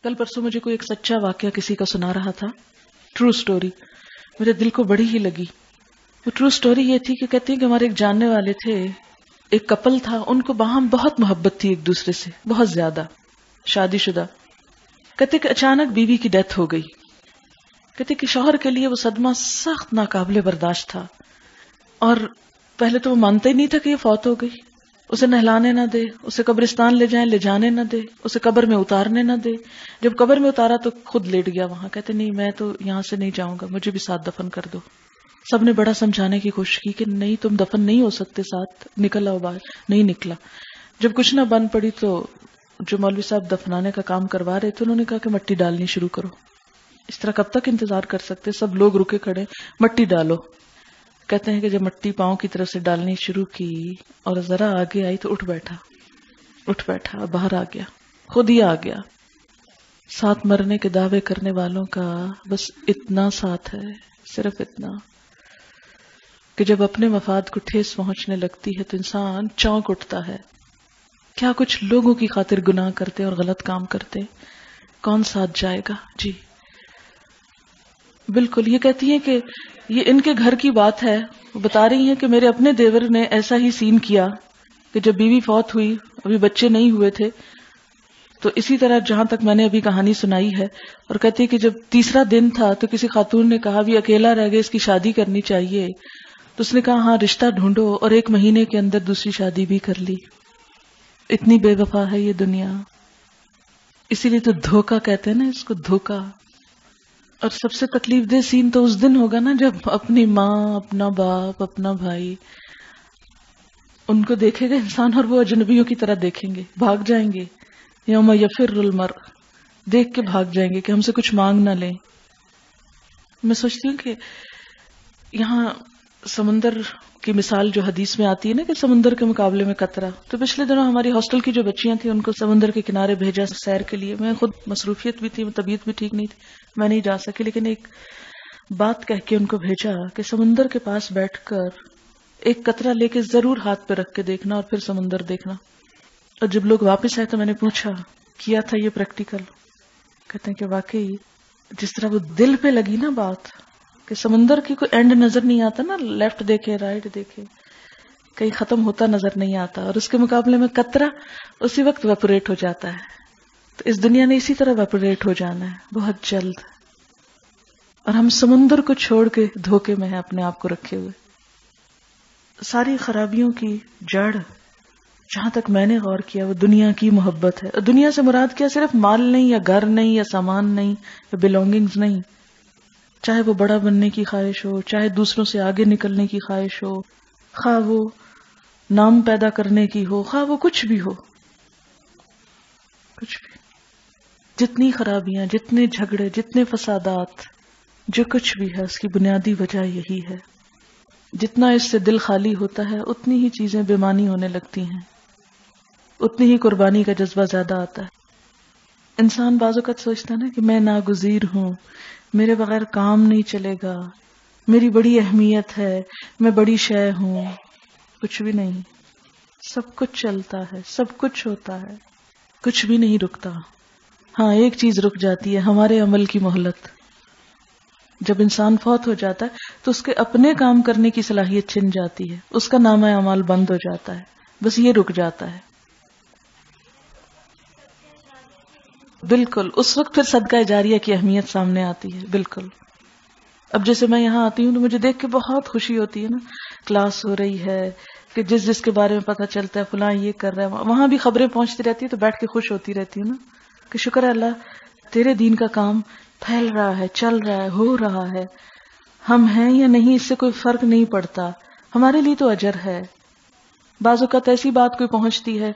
کل پرسوں مجھے کوئی ایک سچا واقعہ کسی کا سنا رہا تھا، ٹرو سٹوری، میرے دل کو بڑی ہی لگی. وہ ٹرو سٹوری یہ تھی کہ کہتے ہیں کہ ہمارے ایک جاننے والے تھے، ایک کپل تھا، ان کو باہم بہت محبت تھی ایک دوسرے سے، بہت زیادہ، شادی شدہ. کہتے کہ اچانک بیوی کی ڈیتھ ہو گئی. کہتے کہ شوہر کے لیے وہ صدمہ سخت ناقابل برداشت تھا، اور پہلے تو وہ مانتا ہی نہیں تھا کہ یہ فوت ہو گئی. اسے نہلانے نہ دے، اسے قبرستان لے جائیں، لے جانے نہ دے، اسے قبر میں اتارنے نہ دے. جب قبر میں اتارا تو خود لیٹ گیا وہاں. کہتے نہیں میں تو یہاں سے نہیں جاؤں گا، مجھے بھی ساتھ دفن کر دو. سب نے بڑا سمجھانے کی کوشش کی کہ نہیں تم دفن نہیں ہو سکتے، ساتھ نکل آؤ باہر. نہیں نکلا. جب کچھ نہ بن پڑی تو جو مولوی صاحب دفنانے کا کام کروا رہے تھے انہوں نے کہا کہ مٹی ڈالنی شروع کرو. اس طرح کب تک انتظار کر سکتے؟ سب لوگ رکے کھڑے، مٹی ڈالو. کہتے ہیں کہ جب مٹی پاؤں کی طرف سے ڈالنی شروع کی اور ذرا آگے آئی تو اٹھ بیٹھا باہر آ گیا، خود ہی آ گیا. ساتھ مرنے کے دعوے کرنے والوں کا بس اتنا ساتھ ہے، صرف اتنا کہ جب اپنے مفاد کو ٹھیس پہنچنے لگتی ہے تو انسان چونک اٹھتا ہے. کیا کچھ لوگوں کی خاطر گناہ کرتے اور غلط کام کرتے، کون ساتھ جائے گا؟ جی بالکل. یہ کہتی ہیں کہ یہ ان کے گھر کی بات ہے. وہ بتا رہی ہیں کہ میرے اپنے دیور نے ایسا ہی سین کیا کہ جب بیوی فوت ہوئی، ابھی بچے نہیں ہوئے تھے، تو اسی طرح جہاں تک میں نے ابھی کہانی سنائی ہے. اور کہتی ہے کہ جب تیسرا دن تھا تو کسی خاتون نے کہا بھی اکیلا رہ گیا، اس کی شادی کرنی چاہیے. تو اس نے کہا ہاں رشتہ ڈھونڈو، اور 1 مہینے کے اندر دوسری شادی بھی کر لی. اتنی بے وفا ہے یہ دنیا. اسی لیے تو دھوکہ کہتے ہیں نا اس کو، دھوکہ. اور سب سے تکلیف دہ سین تو اس دن ہوگا نا جب اپنی ماں، اپنا باپ، اپنا بھائی، ان کو دیکھے گا انسان اور وہ اجنبیوں کی طرح دیکھیں گے، بھاگ جائیں گے. یوم یفر المرء، دیکھ کے بھاگ جائیں گے کہ ہم سے کچھ مانگ نہ لیں. میں سوچتی ہوں کہ یہاں سمندر کی مثال جو حدیث میں آتی ہے نا کہ سمندر کے مقابلے میں قطرہ، تو پچھلے دنوں ہماری ہاسٹل کی جو بچیاں تھیں ان کو سمندر کے کنارے بھیجا سیر کے لیے. میں خود مصروفیت بھی تھی، طبیعت بھی ٹھیک نہیں تھی، میں نہیں جا سکی، لیکن ایک بات کہہ کے ان کو بھیجا کہ سمندر کے پاس بیٹھ کر ایک قطرہ لے کے ضرور ہاتھ پہ رکھ کے دیکھنا اور پھر سمندر دیکھنا. اور جب لوگ واپس آئے تو میں نے پوچھا کیا تھا یہ پریکٹیکل؟ کہتے ہیں کہ واقعی جس طرح وہ دل پہ لگی نا بات کہ سمندر کی کوئی اینڈ نظر نہیں آتا نا، لیفٹ دیکھے رائٹ دیکھے کہیں ختم ہوتا نظر نہیں آتا، اور اس کے مقابلے میں قطرہ اسی وقت ویپوریٹ ہو جاتا ہے. تو اس دنیا نے اسی طرح ویپوریٹ ہو جانا ہے بہت جلد، اور ہم سمندر کو چھوڑ کے دھوکے میں ہیں اپنے آپ کو رکھے ہوئے. ساری خرابیوں کی جڑ جہاں تک میں نے غور کیا وہ دنیا کی محبت ہے. دنیا سے مراد کیا؟ صرف مال نہیں، یا گھر نہیں، یا سامان نہیں، یا بیلونگنگز نہیں. چاہے وہ بڑا بننے کی خواہش ہو، چاہے دوسروں سے آگے نکلنے کی خواہش ہو، خواہ وہ نام پیدا کرنے کی ہو، خواہ وہ کچھ بھی ہو، کچھ بھی. جتنی خرابیاں، جتنے جھگڑے، جتنے فسادات، جو کچھ بھی ہے اس کی بنیادی وجہ یہی ہے. جتنا اس سے دل خالی ہوتا ہے اتنی ہی چیزیں بے معنی ہونے لگتی ہیں، اتنی ہی قربانی کا جذبہ زیادہ آتا ہے. انسان بعض اوقات سوچتا ہے نا کہ میں ناگزیر ہوں، میرے بغیر کام نہیں چلے گا، میری بڑی اہمیت ہے، میں بڑی شے ہوں. کچھ بھی نہیں. سب کچھ چلتا ہے، سب کچھ ہوتا ہے، کچھ بھی نہیں رکتا. ہاں ایک چیز رک جاتی ہے، ہمارے عمل کی مہلت. جب انسان فوت ہو جاتا ہے تو اس کے اپنے کام کرنے کی صلاحیت چھن جاتی ہے، اس کا نامہ اعمال بند ہو جاتا ہے، بس یہ رک جاتا ہے. بالکل اس وقت پھر صدقہ جاریہ کی اہمیت سامنے آتی ہے. بالکل. اب جیسے میں یہاں آتی ہوں تو مجھے دیکھ کے بہت خوشی ہوتی ہے نا، کلاس ہو رہی ہے کہ جس کے بارے میں پتہ چلتا ہے فلاں یہ کر رہا ہے، وہاں بھی خبریں پہنچتی رہتی ہے تو بیٹھ کے خوش ہوتی رہتی ہوں نا کہ شکر ہے اللہ تیرے دین کا کام پھیل رہا ہے، چل رہا ہے، ہو رہا ہے. ہم ہیں یا نہیں اس سے کوئی فرق نہیں پڑتا، ہمارے لیے تو اجر ہے. بعض اوقات ایسی بات کوئی پہنچتی ہے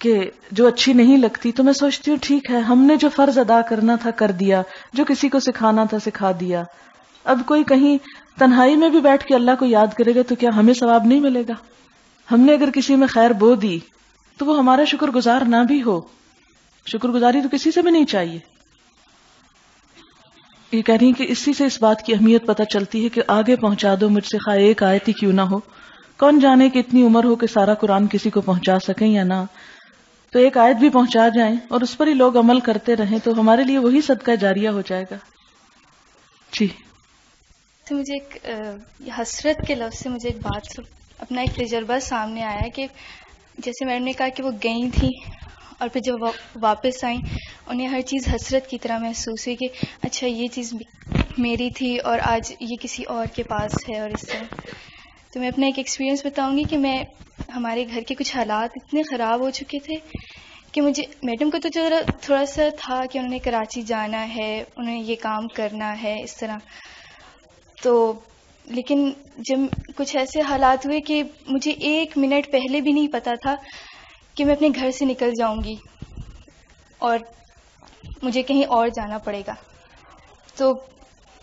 کہ جو اچھی نہیں لگتی تو میں سوچتی ہوں ٹھیک ہے، ہم نے جو فرض ادا کرنا تھا کر دیا، جو کسی کو سکھانا تھا سکھا دیا. اب کوئی کہیں تنہائی میں بھی بیٹھ کے اللہ کو یاد کرے گا تو کیا ہمیں ثواب نہیں ملے گا؟ ہم نے اگر کسی میں خیر بو دی تو وہ ہمارا شکر گزار نہ بھی ہو، شکر گزاری تو کسی سے بھی نہیں چاہیے. یہ کہہ رہی کہ اسی سے اس بات کی اہمیت پتہ چلتی ہے کہ آگے پہنچا دو مجھ سے خواہ ایک آیت ہی کیوں نہ ہو. کون جانے کہ اتنی عمر ہو کہ سارا قرآن کسی کو پہنچا سکیں یا نہ. تو ایک آیت بھی پہنچا جائیں اور اس پر ہی لوگ عمل کرتے رہیں تو ہمارے لیے وہی صدقہ جاریہ ہو جائے گا. جی. تو مجھے ایک حسرت کے لفظ سے مجھے ایک بات اپنا ایک تجربہ سامنے آیا کہ جیسے میڈم نے کہا کہ وہ گئی تھیں اور پھر جب واپس آئیں انہیں ہر چیز حسرت کی طرح محسوس ہوئی کہ اچھا یہ چیز میری تھی اور آج یہ کسی اور کے پاس ہے اور اس طرح. تو میں اپنا ایک ایکسپیرینس بتاؤں گی کہ ہمارے گھر کے کچھ حالات اتنے خراب ہو چکے تھے کہ مجھے میڈم کو تو تھوڑا سا تھا کہ انہوں نے کراچی جانا ہے, انہیں یہ کام کرنا ہے اس طرح, تو لیکن جب کچھ ایسے حالات ہوئے کہ مجھے 1 منٹ پہلے بھی نہیں پتا تھا کہ میں اپنے گھر سے نکل جاؤں گی اور مجھے کہیں اور جانا پڑے گا. تو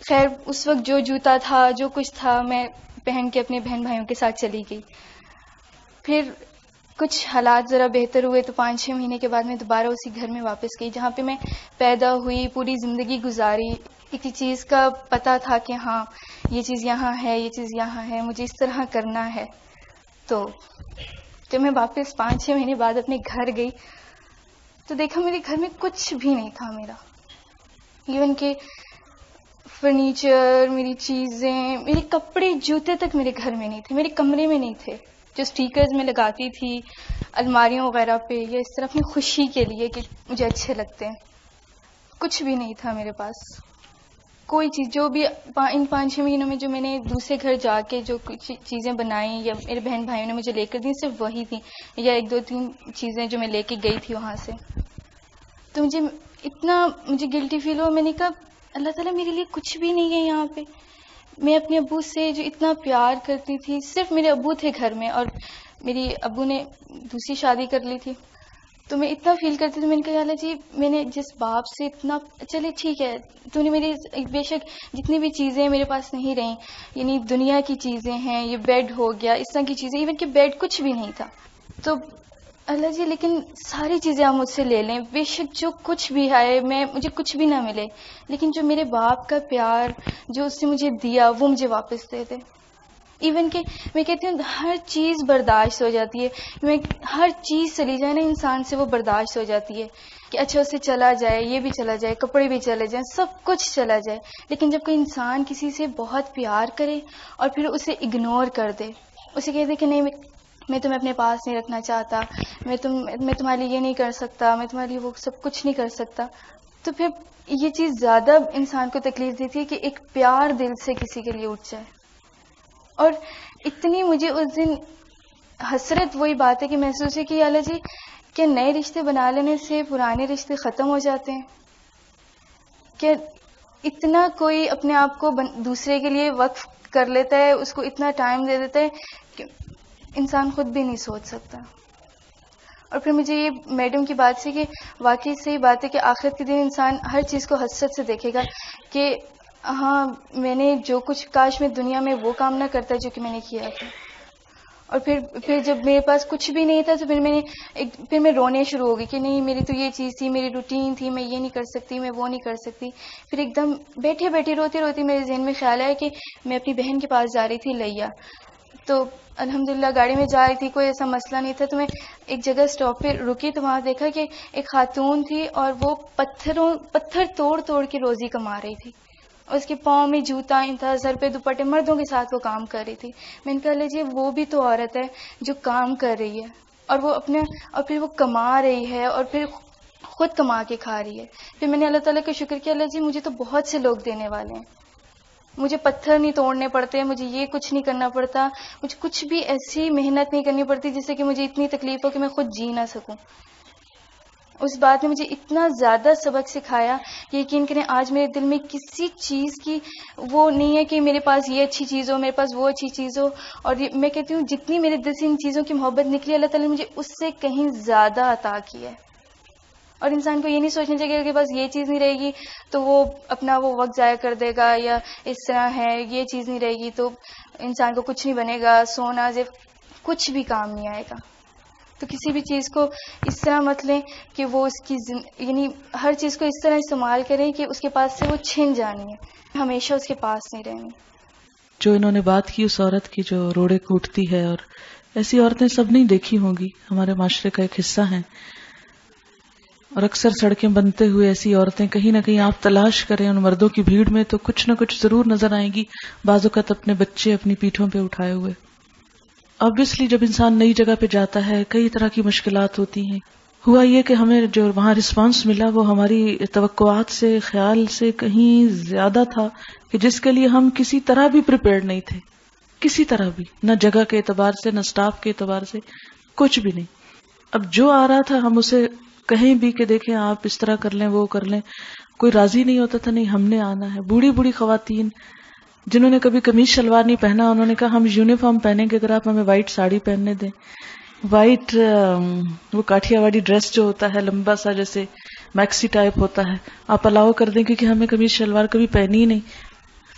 خیر اس وقت جو جوتا تھا جو کچھ تھا میں پہن کے اپنے بہن بھائیوں کے ساتھ چلی گئی. پھر کچھ حالات ذرا بہتر ہوئے تو 5-6 مہینے کے بعد میں دوبارہ اسی گھر میں واپس گئی جہاں پہ میں پیدا ہوئی, پوری زندگی گزاری. ایک چیز کا پتا تھا کہ ہاں یہ چیز یہاں ہے, یہ چیز یہاں ہے, مجھے اس طرح کرنا ہے. تو جب میں واپس 5-6 مہینے بعد اپنے گھر گئی تو دیکھا میرے گھر میں کچھ بھی نہیں تھا میرا. ایون کہ فرنیچر, میری چیزیں, میرے کپڑے, جوتے تک میرے گھر میں نہیں تھے, میرے کمرے میں نہیں تھے. جو سٹیکرز میں لگاتی تھی الماریوں وغیرہ پہ یا اس طرح اپنی خوشی کے لیے کہ مجھے اچھے لگتے ہیں, کچھ بھی نہیں تھا میرے پاس. کوئی چیز جو بھی ان 5-6 مہینوں میں جو میں نے دوسرے گھر جا کے جو کچھ چیزیں بنائیں یا میرے بہن بھائیوں نے مجھے لے کر دی صرف وہی تھی, یا 1-2-3 چیزیں جو میں لے کے گئی تھی وہاں سے. تو مجھے گلٹی فیل ہوا. میں نے کہا اللہ تعالیٰ میرے لیے کچھ بھی نہیں ہے یہاں پہ. میں اپنے ابو سے جو اتنا پیار کرتی تھی, صرف میرے ابو تھے گھر میں اور میری ابو نے دوسری شادی کر لی تھی, تو میں اتنا فیل کرتی تھی. میں نے کہا اللہ جی میں نے جس باپ سے اتنا, چلے ٹھیک ہے تو نے میری بے شک جتنی بھی چیزیں میرے پاس نہیں رہیں, یعنی دنیا کی چیزیں ہیں, یہ بیڈ ہو گیا, اس طرح کی چیزیں, ایون کہ بیڈ کچھ بھی نہیں تھا. تو اللہ جی لیکن ساری چیزیں آپ مجھ سے لے لیں, بے شک جو کچھ بھی آئے مجھے کچھ بھی نہ ملے, لیکن جو میرے باپ کا پیار جو اس نے مجھے دیا وہ مجھے واپس دے دے. ایون کہ میں کہتی ہوں ہر چیز برداشت ہو جاتی ہے, ہر چیز چلی جائے نا انسان سے وہ برداشت ہو جاتی ہے کہ اچھا اسے چلا جائے, یہ بھی چلا جائے, کپڑے بھی چلے جائیں, سب کچھ چلا جائے. لیکن جب کوئی انسان کسی سے بہت پیار کرے اور پھر اسے اگنور کر دے, اسے کہہ دے کہ نہیں میں تمہیں اپنے پاس نہیں رکھنا چاہتا, میں تمہارے لیے یہ نہیں کر سکتا, میں تمہارے لیے وہ سب کچھ نہیں کر سکتا, تو پھر یہ چیز زیادہ انسان کو تکلیف دیتی ہے کہ ایک پیار دل سے کسی کے لیے اٹھ جائے. اور اتنی مجھے اس دن حسرت وہی بات ہے کہ محسوس ہے کہ اللہ جی کیا نئے رشتے بنا لینے سے پرانے رشتے ختم ہو جاتے ہیں؟ کہ اتنا کوئی اپنے آپ کو دوسرے کے لیے وقف کر لیتا ہے, اس کو اتنا ٹائم دے دیتا ہے کہ انسان خود بھی نہیں سوچ سکتا. اور پھر مجھے یہ میڈم کی بات سے کہ واقعی صحیح بات ہے کہ آخرت کے دن انسان ہر چیز کو حسرت سے دیکھے گا کہ ہاں میں نے جو کچھ, کاش میں دنیا میں وہ کام نہ کرتا جو کہ میں نے کیا تھا. اور پھر جب میرے پاس کچھ بھی نہیں تھا تو پھر میں رونے شروع ہو گئی کہ نہیں میری تو یہ چیز تھی, میری روٹین تھی, میں یہ نہیں کر سکتی, میں وہ نہیں کر سکتی. پھر ایک دم بیٹھے بیٹھے روتی روتی میرے ذہن میں خیال آیا کہ میں اپنی بہن کے پاس جا رہی تھی لیا, تو الحمدللہ گاڑی میں جا رہی تھی, کوئی ایسا مسئلہ نہیں تھا. تو میں ایک جگہ اسٹاپ پہ رکی تو وہاں دیکھا کہ ایک خاتون تھی اور وہ پتھر توڑ توڑ کے روزی کما رہی تھی, اور اس کے پاؤں میں جوتا تھا, سر پہ دوپٹے, مردوں کے ساتھ وہ کام کر رہی تھی. میں نے کہا لیجیے وہ بھی تو عورت ہے جو کام کر رہی ہے اور پھر وہ کما رہی ہے اور پھر خود کما کے کھا رہی ہے. پھر میں نے اللہ تعالیٰ کا شکر کیا, اللہ جی مجھے تو بہت سے لوگ دینے والے ہیں, مجھے پتھر نہیں توڑنے پڑتے, مجھے یہ کچھ نہیں کرنا پڑتا, مجھے کچھ بھی ایسی محنت نہیں کرنی پڑتی جس سے کہ مجھے اتنی تکلیف ہو کہ میں خود جی نہ سکوں. اس بات نے مجھے اتنا زیادہ سبق سکھایا کہ یقین کریں آج میرے دل میں کسی چیز کی وہ نہیں ہے کہ میرے پاس یہ اچھی چیز ہو, میرے پاس وہ اچھی چیز ہو. اور میں کہتی ہوں جتنی میرے دل سے ان چیزوں کی محبت نکلی, اللہ تعالیٰ نے مجھے اس سے کہیں زیادہ عطا کی ہے. اور انسان کو یہ نہیں سوچنا چاہیے کہ بس یہ چیز نہیں رہے گی تو وہ اپنا وہ وقت ضائع کر دے گا, یا اس طرح ہے یہ چیز نہیں رہے گی تو انسان کو کچھ نہیں بنے گا, سونا کچھ بھی کام نہیں آئے گا. تو کسی بھی چیز کو اس طرح مت لیں کہ وہ اس کی یعنی ہر چیز کو اس طرح استعمال کریں کہ اس کے پاس سے وہ چھن جانی ہے, ہمیشہ اس کے پاس نہیں رہنی. جو انہوں نے بات کی اس عورت کی جو روڑے کوٹتی ہے, اور ایسی عورتیں سب نہیں دیکھی ہوں گی, ہمارے معاشرے کا ایک حصہ ہیں. اور اکثر سڑکیں بنتے ہوئے ایسی عورتیں کہیں نہ کہیں آپ تلاش کریں ان مردوں کی بھیڑ میں تو کچھ نہ کچھ ضرور نظر آئیں گی، بعض اوقات اپنے بچے اپنی پیٹھوں پہ اٹھائے ہوئے. obviously جب انسان نئی جگہ پہ جاتا ہے کئی طرح کی مشکلات ہوتی ہیں. ہوا یہ کہ ہمیں جو وہاں رسپانس ملا وہ ہماری توقعات سے، خیال سے کہیں زیادہ تھا کہ جس کے لیے ہم کسی طرح بھی پریپیئرڈ نہیں تھے، کسی طرح بھی، نہ جگہ کے اعتبار سے، نہ سٹاف کے اعتبار سے، کچھ بھی نہیں. اب جو آ رہا تھا ہم اسے کہیں بھی کہ دیکھیں آپ اس طرح کر لیں وہ کر لیں، کوئی راضی نہیں ہوتا تھا. نہیں ہم نے آنا ہے. بوڑھی بوڑھی خواتین جنہوں نے کبھی قمیض شلوار نہیں پہنا انہوں نے کہا ہم یونیفارم پہنیں گے اگر آپ ہمیں وائٹ ساڑی پہننے دیں، وائٹ وہ کاٹھیا واڑی ڈریس جو ہوتا ہے لمبا سا جیسے میکسی ٹائپ ہوتا ہے آپ الاؤ کر دیں، کیونکہ ہمیں قمیض شلوار کبھی پہنی ہی نہیں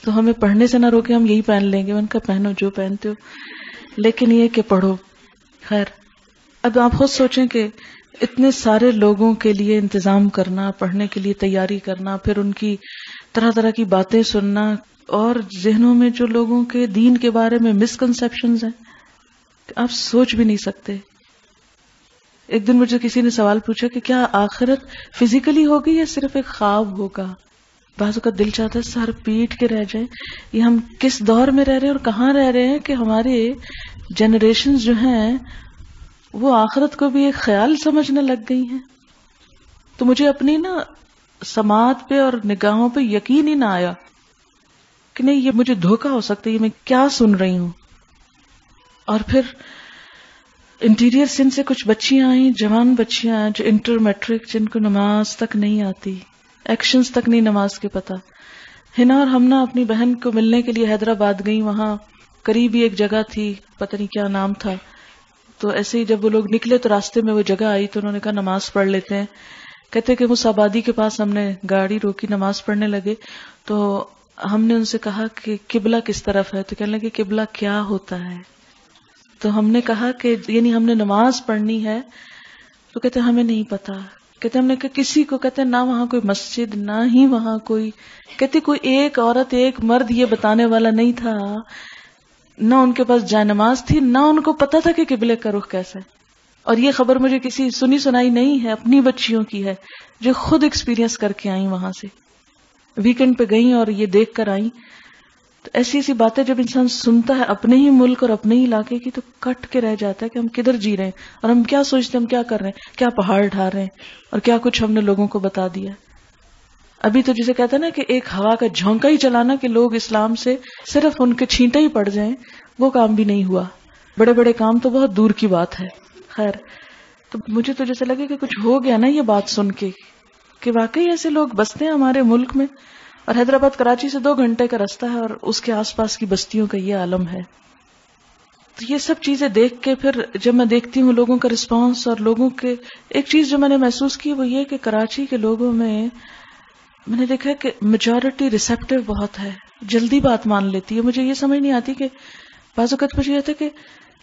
تو ہمیں پڑھنے سے نہ روکے، ہم یہی پہن لیں گے. ان کا پہنو جو پہنتے ہو، لیکن یہ کہ پڑھو. خیر اب آپ خود سوچیں کہ اتنے سارے لوگوں کے لیے انتظام کرنا، پڑھنے کے لیے تیاری کرنا، پھر ان کی طرح طرح کی باتیں سننا، اور ذہنوں میں جو لوگوں کے دین کے بارے میں مسکنسیپشنز ہیں آپ سوچ بھی نہیں سکتے. ایک دن مجھے کسی نے سوال پوچھا کہ کیا آخرت فزیکلی ہوگی یا صرف ایک خواب ہوگا؟ بعض اوقات دل چاہتا ہے سر پیٹ کے رہ جائیں. یہ ہم کس دور میں رہ رہے ہیں اور کہاں رہ رہے ہیں کہ ہمارے جنریشنز جو ہیں وہ آخرت کو بھی ایک خیال سمجھنے لگ گئی ہیں. تو مجھے اپنی سماعت پہ اور نگاہوں پہ یقین ہی نہ آیا کہ نہیں یہ مجھے دھوکا ہو سکتا ہے، یہ میں کیا سن رہی ہوں. اور پھر انٹیریئر سندھ سے کچھ بچیاں آئیں، جوان بچیاں آئیں جو انٹر میٹرک، جن کو نماز تک نہیں آتی، ایکشنز تک نہیں نماز کے پتہ. ہنا اور ہمنا اپنی بہن کو ملنے کے لیے حیدرآباد گئی، وہاں قریب ہی ایک جگہ تھی پتہ نہیں کیا نام تھا. تو ایسے ہی جب وہ لوگ نکلے تو راستے میں وہ جگہ آئی تو انہوں نے کہا نماز پڑھ لیتے ہیں. کہتے کہ اس آبادی کے پاس ہم نے گاڑی روکی، نماز پڑھنے لگے تو ہم نے ان سے کہا کہ قبلہ کس طرف ہے؟ تو کہنے لگے قبلہ کیا ہوتا ہے؟ تو ہم نے کہا کہ یعنی ہم نے نماز پڑھنی ہے. تو کہتے ہمیں نہیں پتا. کہتے ہم نے کہا کسی کو، کہتے نہ وہاں کوئی مسجد نہ ہی وہاں کوئی، کہتے کوئی ایک عورت ایک مرد یہ بتانے والا نہیں تھا، نہ ان کے پاس جائے نماز تھی، نہ ان کو پتا تھا کہ قبلے کا رخ کیسا ہے. اور یہ خبر مجھے کسی سنی سنائی نہیں ہے، اپنی بچیوں کی ہے جو خود ایکسپیرینس کر کے آئیں، وہاں سے ویکنڈ پہ گئیں اور یہ دیکھ کر آئیں. تو ایسی ایسی باتیں جب انسان سنتا ہے اپنے ہی ملک اور اپنے ہی علاقے کی تو کٹ کے رہ جاتا ہے کہ ہم کدھر جی رہے ہیں اور ہم کیا سوچتے ہیں، ہم کیا کر رہے ہیں، کیا پہاڑ ڈھا رہے ہیں اور کیا کچھ ہم نے لوگوں کو بتا دیا. ابھی تو جسے کہتے ہیں نا کہ ایک ہوا کا جھونکا ہی چلانا کہ لوگ اسلام سے صرف ان کے چھینٹے ہی پڑ جائیں، وہ کام بھی نہیں ہوا. بڑے بڑے کام تو بہت دور کی بات ہے. خیر تو مجھے تو جیسے لگے کہ کچھ ہو گیا نا یہ بات سن کے کہ واقعی ایسے لوگ بستے ہیں ہمارے ملک میں. اور حیدرآباد کراچی سے 2 گھنٹے کا رستہ ہے اور اس کے آس پاس کی بستیوں کا یہ عالم ہے. تو یہ سب چیزیں دیکھ کے پھر جب میں دیکھتی ہوں لوگوں کا رسپانس اور لوگوں کے، ایک چیز جو میں نے محسوس کی وہ یہ کہ کراچی کے لوگوں میں نے دیکھا کہ میجورٹی ریسیپٹیو بہت ہے، جلدی بات مان لیتی ہے. مجھے یہ سمجھ نہیں آتی کہ بعض اوقات مجھے یہ ہوتا ہے کہ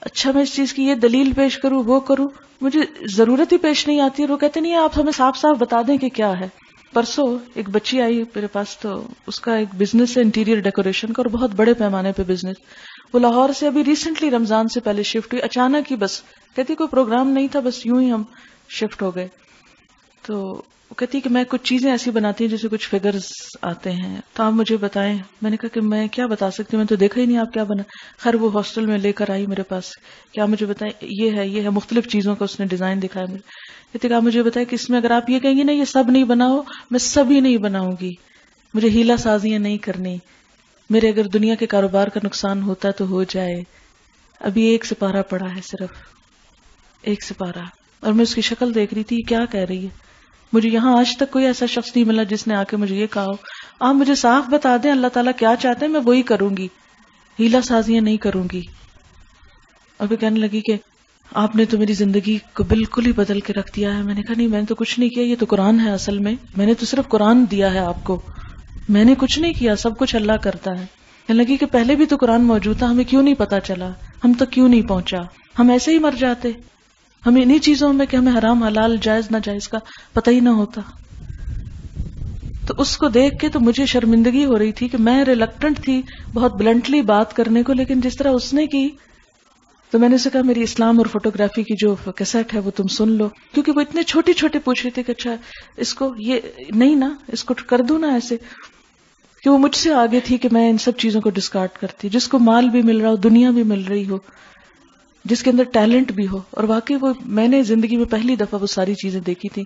اچھا میں اس چیز کی یہ دلیل پیش کروں وہ کروں، مجھے ضرورت ہی پیش نہیں آتی. اور وہ کہتے نہیں آپ ہمیں صاف صاف بتا دیں کہ کیا ہے. پرسوں ایک بچی آئی میرے پاس تو اس کا ایک بزنس ہے انٹیریئر ڈیکوریشن کا اور بہت بڑے پیمانے پہ بزنس. وہ لاہور سے ابھی ریسنٹلی رمضان سے پہلے شفٹ ہوئی، اچانک ہی، بس کہتی کوئی پروگرام نہیں تھا، بس یوں ہی ہم شفٹ ہو گئے. تو وہ کہتی کہ میں کچھ چیزیں ایسی بناتی ہوں جیسے کچھ فگرز آتے ہیں تو آپ مجھے بتائیں. میں نے کہا کہ میں کیا بتا سکتی ہوں، میں تو دیکھا ہی نہیں آپ کیا بنا. خیر وہ ہاسٹل میں لے کر آئی میرے پاس، کیا مجھے بتائیں یہ ہے مختلف چیزوں کا اس نے ڈیزائن دکھایا مجھے. کہتے کہ آپ مجھے بتائیں کہ اس میں اگر آپ یہ کہیں گے نا یہ سب نہیں بناؤ، میں سب ہی نہیں بناؤں گی، مجھے ہیلا سازیاں نہیں کرنی، میرے اگر دنیا کے کاروبار کا نقصان ہوتا ہے تو ہو جائے. ابھی 1 سپارہ پڑا ہے، صرف 1 سپارہ، اور میں اس کی شکل دیکھ رہی تھی کیا کہہ رہی ہے. مجھے یہاں آج تک کوئی ایسا شخص نہیں ملا جس نے آ کے مجھے یہ کہا ہو آپ مجھے صاف بتا دیں اللہ تعالیٰ کیا چاہتے ہیں میں وہی کروں گی، ہیلا سازیاں نہیں کروں گی. اور وہ کہنے لگی کہ آپ نے تو میری زندگی کو بالکل ہی بدل کے رکھ دیا ہے. میں نے کہا نہیں میں نے تو کچھ نہیں کیا، یہ تو قرآن ہے، اصل میں نے تو صرف قرآن دیا ہے آپ کو، میں نے کچھ نہیں کیا، سب کچھ اللہ کرتا ہے. کہنے لگی کہ پہلے بھی تو قرآن موجود تھا، ہمیں کیوں نہیں پتا چلا، ہم تک کیوں نہیں پہنچا، ہم ایسے ہی مر جاتے، ہمیں انہی چیزوں میں کہ ہمیں حرام حلال جائز ناجائز کا پتہ ہی نہ ہوتا. تو اس کو دیکھ کے تو مجھے شرمندگی ہو رہی تھی کہ میں ریلکٹنٹ تھی بہت بلنٹلی بات کرنے کو، لیکن جس طرح اس نے کی تو میں نے اسے کہا میری اسلام اور فوٹوگرافی کی جو کیسٹ ہے وہ تم سن لو، کیونکہ وہ اتنے چھوٹی چھوٹے پوچھ رہے تھے کہ اچھا اس کو یہ نہیں نا، اس کو کر دوں نا ایسے، کہ وہ مجھ سے آگے تھی کہ میں ان سب چیزوں کو ڈسکارڈ کرتی، جس کو مال بھی مل رہا ہو، دنیا بھی مل رہی ہو، جس کے اندر ٹیلنٹ بھی ہو. اور واقعی وہ میں نے زندگی میں پہلی دفعہ وہ ساری چیزیں دیکھی تھی.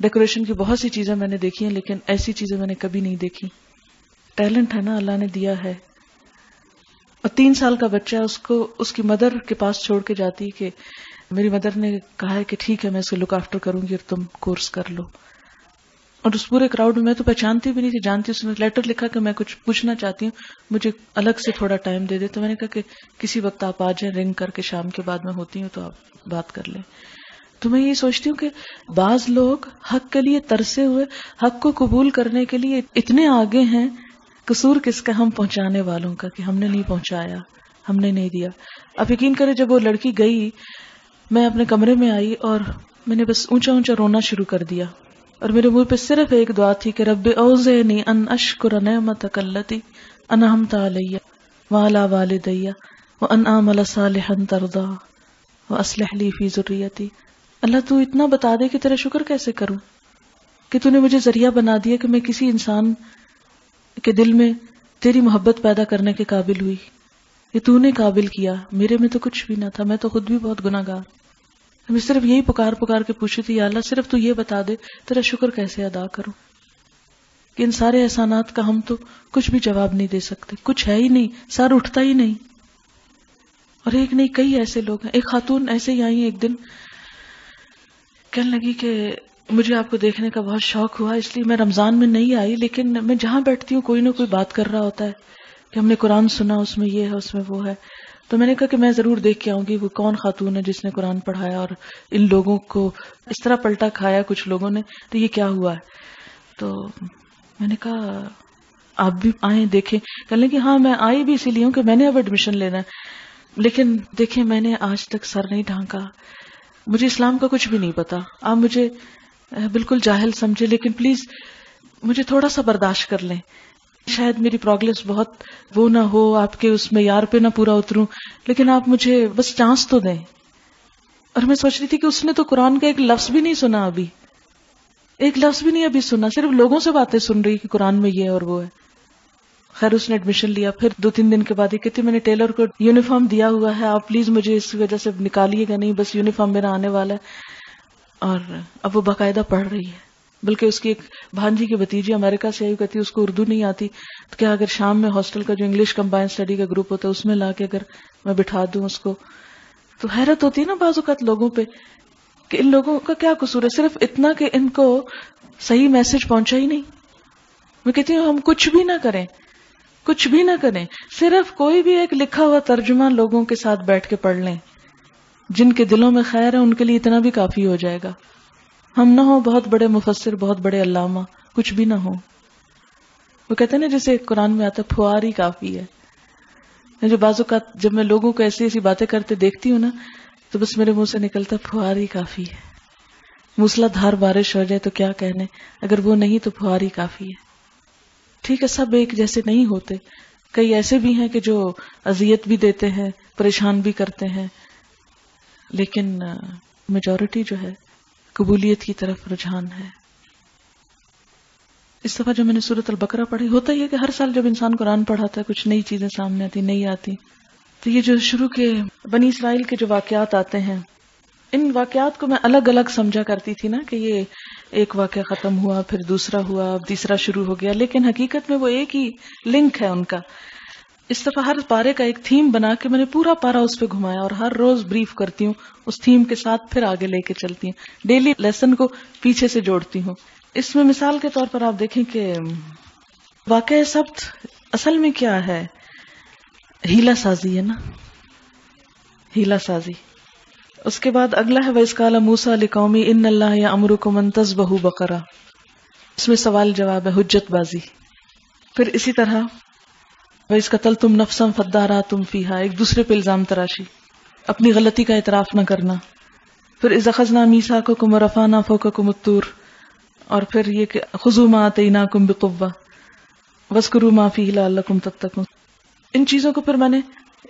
ڈیکوریشن کی بہت سی چیزیں میں نے دیکھی ہیں لیکن ایسی چیزیں میں نے کبھی نہیں دیکھی. ٹیلنٹ ہے نا، اللہ نے دیا ہے. اور 3 سال کا بچہ اس کو اس کی مدر کے پاس چھوڑ کے جاتی کہ میری مدر نے کہا ہے کہ ٹھیک ہے میں اس کو لک آفٹر کروں گی اور تم کورس کر لو. اور اس پورے کراؤڈ میں تو پہچانتی بھی نہیں تھی، جانتی، اس نے لیٹر لکھا کہ میں کچھ پوچھنا چاہتی ہوں، مجھے الگ سے تھوڑا ٹائم دے دے. تو میں نے کہا کہ کسی وقت آپ آ جائیں، رنگ کر کے شام کے بعد میں ہوتی ہوں تو آپ بات کر لیں. تو میں یہ سوچتی ہوں کہ بعض لوگ حق کے لیے ترسے ہوئے حق کو قبول کرنے کے لیے اتنے آگے ہیں، قصور کس کا؟ ہم پہنچانے والوں کا، کہ ہم نے نہیں پہنچایا، ہم نے نہیں دیا. آپ یقین کریں جب وہ لڑکی گئی میں اپنے کمرے میں آئی اور میں نے بس اونچا اونچا رونا شروع کر دیا، اور میرے منہ پہ صرف ایک دعا تھی کہ رب اوزعنی ان اشکر نعمتک التی انعمت علی وعلی والدی وان اعمل صالحا ترضاه واصلح لی فی ذریتی. اللہ تو اتنا بتا دے کہ تیرا شکر کیسے کروں، کہ تو نے مجھے ذریعہ بنا دیا کہ میں کسی انسان کے دل میں تیری محبت پیدا کرنے کے قابل ہوئی. یہ تو نے قابل کیا، میرے میں تو کچھ بھی نہ تھا، میں تو خود بھی بہت گناہ گار. میں صرف یہی پکار پکار کے پوچھی تھی یا اللہ صرف تو یہ بتا دے تیرا شکر کیسے ادا کروں، کہ ان سارے احسانات کا ہم تو کچھ بھی جواب نہیں دے سکتے، کچھ ہے ہی نہیں، سر اٹھتا ہی نہیں. اور ایک نہیں کئی ایسے لوگ ہیں. ایک خاتون ایسے ہی آئی ایک دن، کہنے لگی کہ مجھے آپ کو دیکھنے کا بہت شوق ہوا، اس لیے میں رمضان میں نہیں آئی، لیکن میں جہاں بیٹھتی ہوں کوئی نہ کوئی بات کر رہا ہوتا ہے کہ ہم نے قرآن سنا، اس میں یہ ہے، اس میں وہ ہے. تو میں نے کہا کہ میں ضرور دیکھ کے آؤں گی وہ کون خاتون ہے جس نے قرآن پڑھایا اور ان لوگوں کو اس طرح پلٹا کھایا کچھ لوگوں نے، تو یہ کیا ہوا ہے. تو میں نے کہا آپ بھی آئیں دیکھیں. کہنے لگی ہاں میں آئی بھی اسی لیے ہوں کہ میں نے اب ایڈمیشن لینا ہے، لیکن دیکھیں میں نے آج تک سر نہیں ڈھانکا، مجھے اسلام کا کچھ بھی نہیں پتا، آپ مجھے بالکل جاہل سمجھے، لیکن پلیز مجھے تھوڑا سا برداشت کر لیں. شاید میری پروگریس بہت وہ نہ ہو، آپ کے اس معیار پہ نہ پورا اتروں، لیکن آپ مجھے بس چانس تو دیں. اور میں سوچ رہی تھی کہ اس نے تو قرآن کا ایک لفظ بھی نہیں سنا، ابھی ایک لفظ بھی نہیں ابھی سنا، صرف لوگوں سے باتیں سن رہی کہ قرآن میں یہ اور وہ ہے. خیر اس نے ایڈمیشن لیا. پھر 2-3 دن کے بعد یہ کہتی میں نے ٹیلر کو یونیفارم دیا ہوا ہے، آپ پلیز مجھے اس وجہ سے نکالیے گا نہیں، بس یونیفارم میرا آنے والا ہے. اور اب وہ باقاعدہ پڑھ رہی ہے. بلکہ اس کی ایک بھانجی کی بھتیجی امریکہ سے آئی، کہتی اس کو اردو نہیں آتی، تو کیا اگر شام میں ہاسٹل کا جو انگلش کمبائن اسٹڈی کا گروپ ہوتا ہے اس میں لا کے اگر میں بٹھا دوں اس کو. تو حیرت ہوتی ہے نا بعض اوقات لوگوں پہ کہ ان لوگوں کا کیا قصور ہے، صرف اتنا کہ ان کو صحیح میسج پہنچا ہی نہیں. میں کہتی ہوں ہم کچھ بھی نہ کریں، کچھ بھی نہ کریں، صرف کوئی بھی ایک لکھا ہوا ترجمہ لوگوں کے ساتھ بیٹھ کے پڑھ لیں، جن کے دلوں میں خیر ہے ان کے لیے اتنا بھی کافی ہو جائے گا. ہم نہ ہو بہت بڑے مفسر، بہت بڑے علامہ، کچھ بھی نہ ہو. وہ کہتے ہیں نا جیسے قرآن میں آتا ہے پھوار ہی کافی ہے. جو بعض اوقات جب میں لوگوں کو ایسی ایسی باتیں کرتے دیکھتی ہوں نا تو بس میرے منہ سے نکلتا پھوار ہی کافی ہے. موسلا دھار بارش ہو جائے تو کیا کہنے، اگر وہ نہیں تو پھوار ہی کافی ہے. ٹھیک ہے سب ایک جیسے نہیں ہوتے، کئی ایسے بھی ہیں کہ جو اذیت بھی دیتے ہیں، پریشان بھی کرتے ہیں، لیکن میجورٹی جو ہے قبولیت کی طرف رجحان ہے. اس دفعہ جب میں نے سورۃ البقرہ پڑھی، ہوتا ہی ہے کہ ہر سال جب انسان قرآن پڑھاتا ہے کچھ نئی چیزیں سامنے آتی، نہیں آتی. تو یہ جو شروع کے بنی اسرائیل کے جو واقعات آتے ہیں، ان واقعات کو میں الگ الگ سمجھا کرتی تھی نا کہ یہ ایک واقعہ ختم ہوا، پھر دوسرا ہوا، اب تیسرا شروع ہو گیا، لیکن حقیقت میں وہ ایک ہی لنک ہے ان کا. اس دفعہ ہر پارے کا ایک تھیم بنا کے میں نے پورا پارا اس پہ گھمایا اور ہر روز بریف کرتی ہوں اس تھیم کے ساتھ، پھر آگے لے کے چلتی ہوں، ڈیلی لیسن کو پیچھے سے جوڑتی ہوں. اس میں مثال کے طور پر آپ دیکھیں کہ واقعہ سبت اصل میں کیا ہے، ہیلا سازی ہے نا، ہیلا سازی. اس کے بعد اگلا ہے وَإِذْ قَالَ مُوسَىٰ لِقَوْمِهِ إِنَّ اللَّهَ يَأْمُرُكُمْ أَن تَذْبَحُوا بَقَرَةً، اس میں سوال جواب ہے، حجت بازی. پھر اسی طرح وَإِذْ قَتَلْتُمْ نَفْسًا فَادَّارَأْتُمْ فِيهَا، ایک دوسرے پہ الزام تراشی، اپنی غلطی کا اعتراف نہ کرنا. پھر إِذْ أَخَذْنَا مِيثَاقَكُمْ وَرَفَعْنَا فَوْقَكُمُ الطُّورَ، اور پھر یہ کہ خُذُوا مَا آتَيْنَاكُمْ بِقُوَّةٍ وَاذْكُرُوا مَا فِيهِ لَعَلَّكُمْ تَتَّقُونَ. ان چیزوں کو پھر میں نے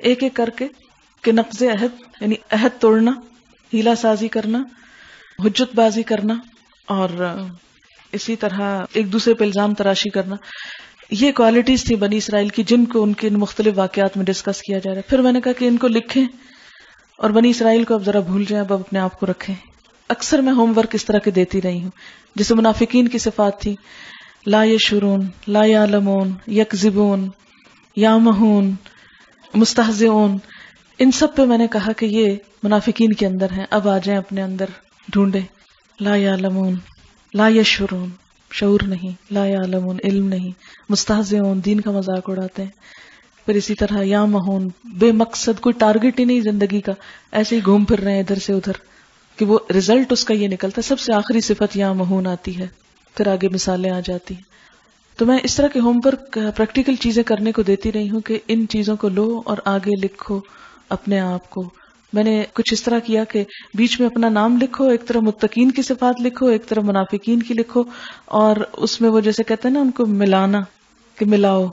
ایک ایک کر کے کہ نقض عہد یعنی عہد توڑنا، ہیلا سازی کرنا، حجت بازی کرنا، اور اسی طرح ایک دوسرے پہ الزام تراشی کرنا، یہ کوالٹیز تھی بنی اسرائیل کی جن کو ان کے مختلف واقعات میں ڈسکس کیا جا رہا ہے. پھر میں نے کہا کہ ان کو لکھیں اور بنی اسرائیل کو اب ذرا بھول جائیں، اب اپنے آپ کو رکھیں. اکثر میں ہوم ورک اس طرح کے دیتی رہی ہوں. جیسے منافقین کی صفات تھی، لا یشعرون، لا یعلمون، یکذبون، یامہون، مستہزئون، ان سب پہ میں نے کہا کہ یہ منافقین کے اندر ہیں. اب آ جائیں اپنے اندر ڈھونڈیں. لا یعلمون، لا یشعرون، شعور نہیں، لا یعلمون، علم نہیں، مستہزئون، دین کا مذاق اڑاتے ہیں. پھر اسی طرح یامہون، بے مقصد، کوئی ٹارگٹ ہی نہیں زندگی کا، ایسے ہی گھوم پھر رہے ہیں ادھر سے ادھر کہ وہ رزلٹ اس کا یہ نکلتا ہے. سب سے آخری صفت یامہون آتی ہے، پھر آگے مثالیں آ جاتی ہیں. تو میں اس طرح کے ہوم ورک پریکٹیکل چیزیں کرنے کو دیتی رہی ہوں کہ ان چیزوں کو لو اور آگے لکھو اپنے آپ کو. میں نے کچھ اس طرح کیا کہ بیچ میں اپنا نام لکھو، ایک طرف متقین کی صفات لکھو، ایک طرف منافقین کی لکھو، اور اس میں وہ جیسے کہتے ہیں نا ان کو ملانا، کہ ملاؤ،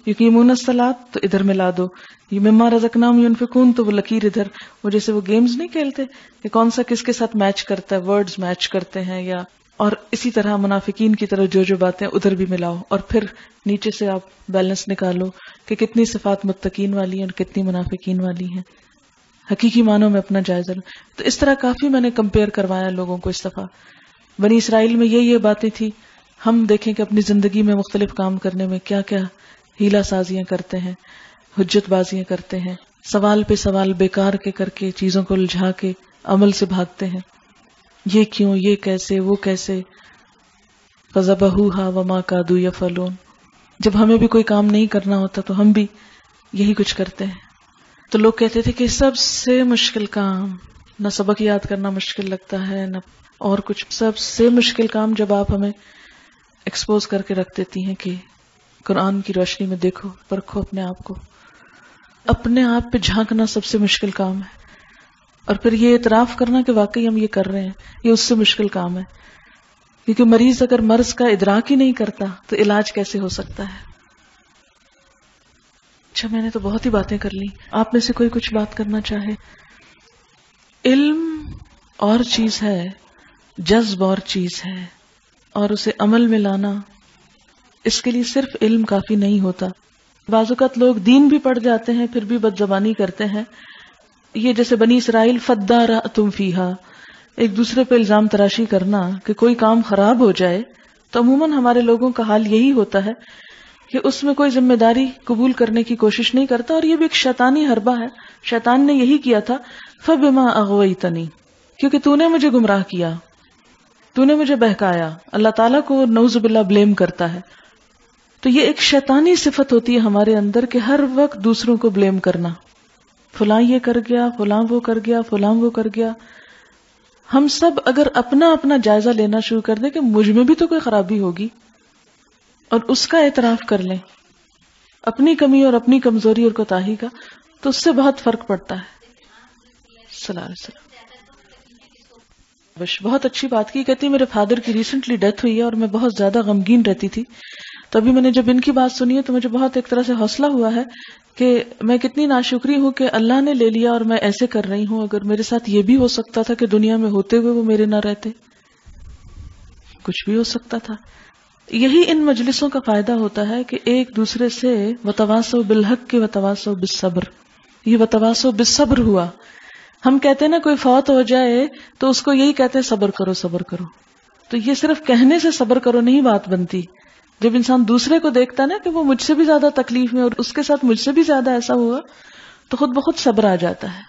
یقیمون الصلاۃ تو ادھر ملا دو، یہ مما رزقناہم ينفقون تو وہ لکیر ادھر. وہ جیسے وہ گیمز نہیں کھیلتے کہ کون سا کس کے ساتھ میچ کرتا ہے، ورڈز میچ کرتے ہیں، یا اور اسی طرح منافقین کی طرف جو باتیں ادھر بھی ملاؤ، اور پھر نیچے سے آپ بیلنس نکالو کہ کتنی صفات متقین والی ہیں اور کتنی منافقین والی ہیں. حقیقی معنوں میں اپنا جائزہ لو. تو اس طرح کافی میں نے کمپیئر کروایا لوگوں کو. اس دفعہ بنی اسرائیل میں یہ باتیں تھی. ہم دیکھیں کہ اپنی زندگی میں مختلف کام کرنے میں کیا کیا ہیلا سازیاں کرتے ہیں، حجت بازیاں کرتے ہیں، سوال پہ سوال بیکار کے کر کے چیزوں کو الجھا کے عمل سے بھاگتے ہیں. یہ کیوں، یہ کیسے، وہ کیسے. فَذَبَحُوهَا وَمَا كَادُوا يَفْعَلُونَ. جب ہمیں بھی کوئی کام نہیں کرنا ہوتا تو ہم بھی یہی کچھ کرتے ہیں. تو لوگ کہتے تھے کہ سب سے مشکل کام، نہ سبق یاد کرنا مشکل لگتا ہے نہ اور کچھ، سب سے مشکل کام جب آپ ہمیں ایکسپوز کر کے رکھ دیتی ہیں کہ قرآن کی روشنی میں دیکھو، پرکھو اپنے آپ کو. اپنے آپ پہ جھانکنا سب سے مشکل کام ہے، اور پھر یہ اعتراف کرنا کہ واقعی ہم یہ کر رہے ہیں، یہ اس سے مشکل کام ہے. کیونکہ مریض اگر مرض کا ادراک ہی نہیں کرتا تو علاج کیسے ہو سکتا ہے. اچھا، میں نے تو بہت ہی باتیں کر لی. آپ میں سے کوئی کچھ بات کرنا چاہے؟ علم اور چیز ہے، جذب اور چیز ہے، اور اسے عمل میں لانا، اس کے لیے صرف علم کافی نہیں ہوتا. بعض اوقات لوگ دین بھی پڑھ جاتے ہیں پھر بھی بد زبانی کرتے ہیں. یہ جیسے بنی اسرائیل فَدَّارَأْتُمْ فِيهَا، ایک دوسرے پہ الزام تراشی کرنا کہ کوئی کام خراب ہو جائے تو عموماً ہمارے لوگوں کا حال یہی ہوتا ہے کہ اس میں کوئی ذمہ داری قبول کرنے کی کوشش نہیں کرتا. اور یہ بھی ایک شیطانی حربہ ہے. شیطان نے یہی کیا تھا، فَبِمَا أَغْوَيْتَنِي، کیونکہ تو نے مجھے گمراہ کیا، تو نے مجھے بہکایا. اللہ تعالیٰ کو نعوذ باللہ بلیم کرتا ہے. تو یہ ایک شیطانی صفت ہوتی ہے ہمارے اندر کہ ہر وقت دوسروں کو بلیم کرنا، فلاں یہ کر گیا، فلاں وہ کر گیا، فلاں وہ کر گیا. ہم سب اگر اپنا اپنا جائزہ لینا شروع کر دیں کہ مجھ میں بھی تو کوئی خرابی ہوگی اور اس کا اعتراف کر لیں، اپنی کمی اور اپنی کمزوری اور کوتاہی کا، تو اس سے بہت فرق پڑتا ہے. صلی اللہ علیہ وسلم. بہت اچھی بات کی. کہتی میرے فادر کی ریسنٹلی ڈیتھ ہوئی ہے اور میں بہت زیادہ غمگین رہتی تھی. تو ابھی میں نے جب ان کی بات سنی ہے تو مجھے بہت ایک طرح سے حوصلہ ہوا ہے کہ میں کتنی ناشکری ہوں کہ اللہ نے لے لیا اور میں ایسے کر رہی ہوں. اگر میرے ساتھ یہ بھی ہو سکتا تھا کہ دنیا میں ہوتے ہوئے وہ میرے نہ رہتے، کچھ بھی ہو سکتا تھا. یہی ان مجلسوں کا فائدہ ہوتا ہے کہ ایک دوسرے سے وتواصوا بالحق کے وتواصوا بالصبر. یہ وتواصوا بالصبر ہوا. ہم کہتے ہیں نا کوئی فوت ہو جائے تو اس کو یہی کہتے ہیں صبر کرو صبر کرو. تو یہ صرف کہنے سے صبر کرو نہیں بات بنتی. جب انسان دوسرے کو دیکھتا نا کہ وہ مجھ سے بھی زیادہ تکلیف میں اور اس کے ساتھ مجھ سے بھی زیادہ ایسا ہوا تو خود بخود صبر آ جاتا ہے.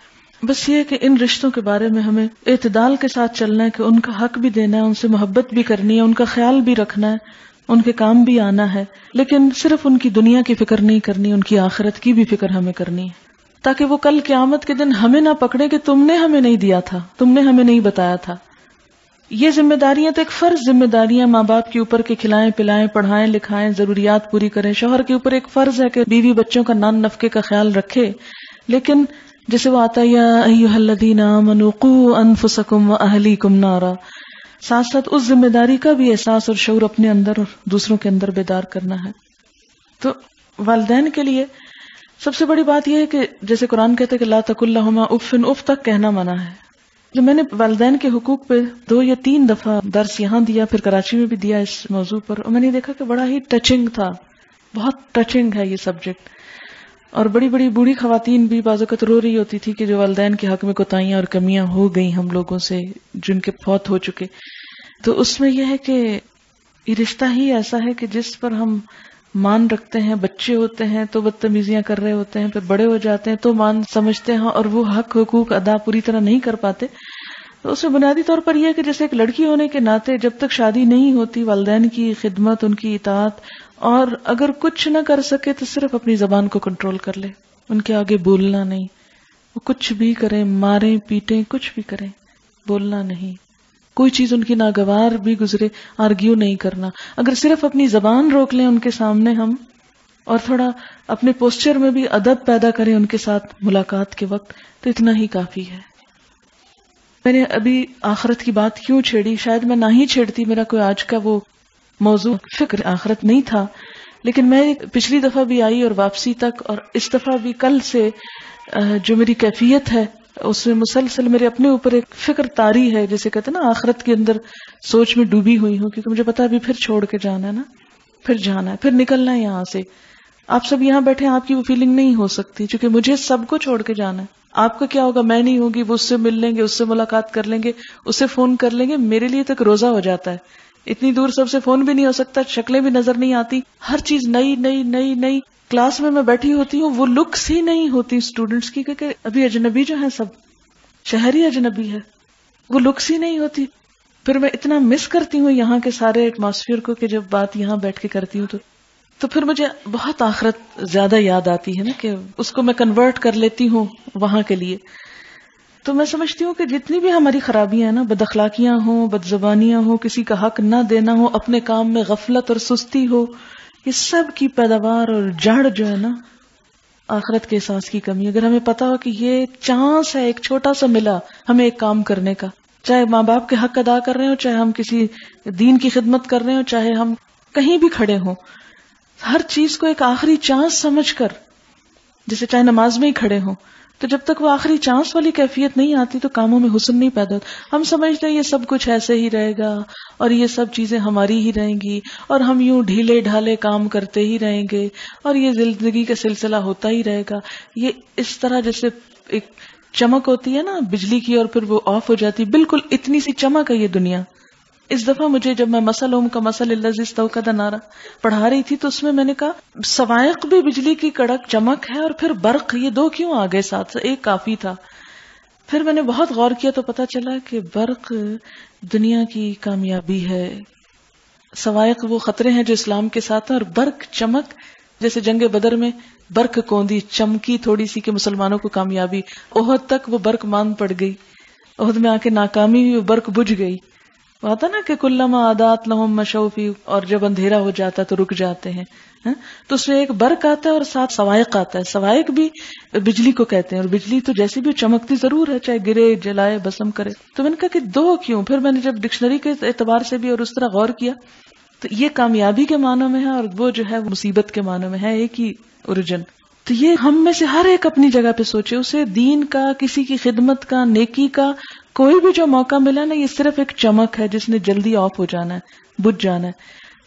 بس یہ کہ ان رشتوں کے بارے میں ہمیں اعتدال کے ساتھ چلنا ہے کہ ان کا حق بھی دینا ہے، ان سے محبت بھی کرنی ہے، ان کا خیال بھی رکھنا ہے، ان کے کام بھی آنا ہے، لیکن صرف ان کی دنیا کی فکر نہیں کرنی، ان کی آخرت کی بھی فکر ہمیں کرنی ہے، تاکہ وہ کل قیامت کے دن ہمیں نہ پکڑے کہ تم نے ہمیں نہیں دیا تھا، تم نے ہمیں نہیں بتایا تھا. یہ ذمہ داریاں تو ایک فرض ذمہ داریاں ماں باپ کے اوپر کے کھلائیں پلائیں پڑھائیں لکھائیں ضروریات پوری کریں. شوہر کے اوپر ایک فرض ہے کہ بیوی بچوں کا نان نفقے کا خیال رکھے. لیکن جیسے وہ آتا ہے یا ایھا الذین آمنوا قوا انفسکم واہلیکم نارا، ساتھ ساتھ اس ذمہ داری کا بھی احساس اور شعور اپنے اندر اور دوسروں کے اندر بیدار کرنا ہے. تو والدین کے لیے سب سے بڑی بات یہ ہے کہ جیسے قرآن کہتا ہے کہ لا تقل لہما اف، اف تک کہنا منع ہے. جب میں نے والدین کے حقوق پہ 2 یا 3 دفعہ درس یہاں دیا، پھر کراچی میں بھی دیا اس موضوع پر، اور میں نے دیکھا کہ بڑا ہی ٹچنگ تھا، بہت ٹچنگ ہے یہ سبجیکٹ. اور بڑی بڑی بوڑھی خواتین بھی بعض اوقات رو رہی ہوتی تھی کہ جو والدین کے حق میں کوتاہیاں اور کمیاں ہو گئی ہم لوگوں سے جن کے فوت ہو چکے. تو اس میں یہ ہے کہ یہ رشتہ ہی ایسا ہے کہ جس پر ہم مان رکھتے ہیں. بچے ہوتے ہیں تو بدتمیزیاں کر رہے ہوتے ہیں، پھر بڑے ہو جاتے ہیں تو مان سمجھتے ہیں اور وہ حق حقوق ادا پوری طرح نہیں کر پاتے. تو اس میں بنیادی طور پر یہ ہے کہ جیسے ایک لڑکی ہونے کے ناطے جب تک شادی نہیں ہوتی والدین کی خدمت، ان کی اطاعت، اور اگر کچھ نہ کر سکے تو صرف اپنی زبان کو کنٹرول کر لے، ان کے آگے بولنا نہیں. وہ کچھ بھی کریں، ماریں پیٹیں کچھ بھی کریں، بولنا نہیں. کوئی چیز ان کی ناگوار بھی گزرے آرگیو نہیں کرنا. اگر صرف اپنی زبان روک لیں ان کے سامنے ہم، اور تھوڑا اپنے پوسچر میں بھی ادب پیدا کریں ان کے ساتھ ملاقات کے وقت، تو اتنا ہی کافی ہے. میں نے ابھی آخرت کی بات کیوں چھیڑی؟ شاید میں نہ ہی چھیڑتی، میرا کوئی آج کا وہ موضوع فکر آخرت نہیں تھا، لیکن میں پچھلی دفعہ بھی آئی اور واپسی تک، اور اس دفعہ بھی کل سے جو میری کیفیت ہے اس میں مسلسل میرے اپنے اوپر ایک فکر طاری ہے، جیسے کہتے ہیں نا آخرت کے اندر سوچ میں ڈوبی ہوئی ہوں، کیونکہ مجھے پتا ابھی پھر چھوڑ کے جانا ہے نا، پھر جانا ہے، پھر نکلنا ہے یہاں سے. آپ سب یہاں بیٹھے ہیں، آپ کی وہ فیلنگ نہیں ہو سکتی کیونکہ مجھے سب کو چھوڑ کے جانا ہے. آپ کا کیا ہوگا؟ میں نہیں ہوگی، وہ اس سے مل لیں گے، اس سے ملاقات کر لیں گے، اس سے فون کر لیں گے. میرے لیے تک روزہ ہو جاتا ہے، اتنی دور سب سے فون بھی نہیں ہو سکتا، شکلیں بھی نظر نہیں آتی، ہر چیز نئی نئی نئی نئی. کلاس میں بیٹھی ہوتی ہوں، وہ لکس ہی نہیں ہوتی اسٹوڈنٹس کی، کیونکہ ابھی اجنبی جو ہیں سب شہر ہی اجنبی ہے، وہ لکس ہی نہیں ہوتی. پھر میں اتنا مس کرتی ہوں یہاں کے سارے ایٹماسفیئر کو کہ جب بات یہاں بیٹھ کے کرتی ہوں تو پھر مجھے بہت آخرت زیادہ یاد آتی ہے نا، کہ اس کو میں کنورٹ کر لیتی ہوں وہاں کے لیے. تو میں سمجھتی ہوں کہ جتنی بھی ہماری خرابیاں ہیں نا، بد اخلاقیاں ہوں، بد زبانیاں ہوں، کسی کا حق نہ دینا ہو، اپنے کام میں غفلت اور سستی ہو، یہ سب کی پیداوار اور جڑ جو ہے نا آخرت کے احساس کی کمی. اگر ہمیں پتا ہو کہ یہ چانس ہے، ایک چھوٹا سا ملا ہمیں ایک کام کرنے کا، چاہے ماں باپ کے حق ادا کر رہے ہوں، چاہے ہم کسی دین کی خدمت کر رہے ہوں، چاہے ہم کہیں بھی کھڑے ہوں، ہر چیز کو ایک آخری چانس سمجھ کر، جیسے چاہے نماز میں ہی کھڑے ہوں، تو جب تک وہ آخری چانس والی کیفیت نہیں آتی تو کاموں میں حسن نہیں پیدا ہوتا. ہم سمجھتے ہیں یہ سب کچھ ایسے ہی رہے گا اور یہ سب چیزیں ہماری ہی رہیں گی اور ہم یوں ڈھیلے ڈھالے کام کرتے ہی رہیں گے اور یہ زندگی کا سلسلہ ہوتا ہی رہے گا. یہ اس طرح جیسے ایک چمک ہوتی ہے نا بجلی کی اور پھر وہ آف ہو جاتی، بالکل اتنی سی چمک ہے یہ دنیا. اس دفعہ مجھے جب میں مثلہم کا مثل الذی استوقد نارا پڑھا رہی تھی تو اس میں نے کہا صواعق بھی بجلی کی کڑک چمک ہے اور پھر برق، یہ 2 کیوں آ گئے ساتھ؟ ایک کافی تھا. پھر میں نے بہت غور کیا تو پتا چلا کہ برق دنیا کی کامیابی ہے، صواعق وہ خطرے ہیں جو اسلام کے ساتھ ہیں، اور برق چمک جیسے جنگ بدر میں برق کوندی چمکی تھوڑی سی کہ مسلمانوں کو کامیابی. احد تک وہ برق مان پڑ گئی، احد میں آ کے ناکامی ہوئی، وہ برق بجھ گئی. آتا نا کہ کلما عادات لہم مشوا فی، اور جب اندھیرا ہو جاتا ہے تو رک جاتے ہیں. تو اس میں ایک برق آتا ہے اور ساتھ صواعق آتا ہے. صواعق بھی بجلی کو کہتے ہیں، اور بجلی تو جیسی بھی چمکتی ضرور ہے، چاہے گرے جلائے بسم کرے. تو میں نے کہا کہ 2 کیوں؟ پھر میں نے جب ڈکشنری کے اعتبار سے بھی اور اس طرح غور کیا تو یہ کامیابی کے معنوں میں ہے اور وہ جو ہے مصیبت کے معنوں میں ہے، ایک ہی اوریجن. تو یہ ہم میں سے ہر ایک اپنی جگہ پہ سوچے، اسے دین کا، کسی کی خدمت کا، نیکی کا کوئی بھی جو موقع ملا نا، یہ صرف ایک چمک ہے جس نے جلدی آف ہو جانا ہے، بجھ جانا ہے.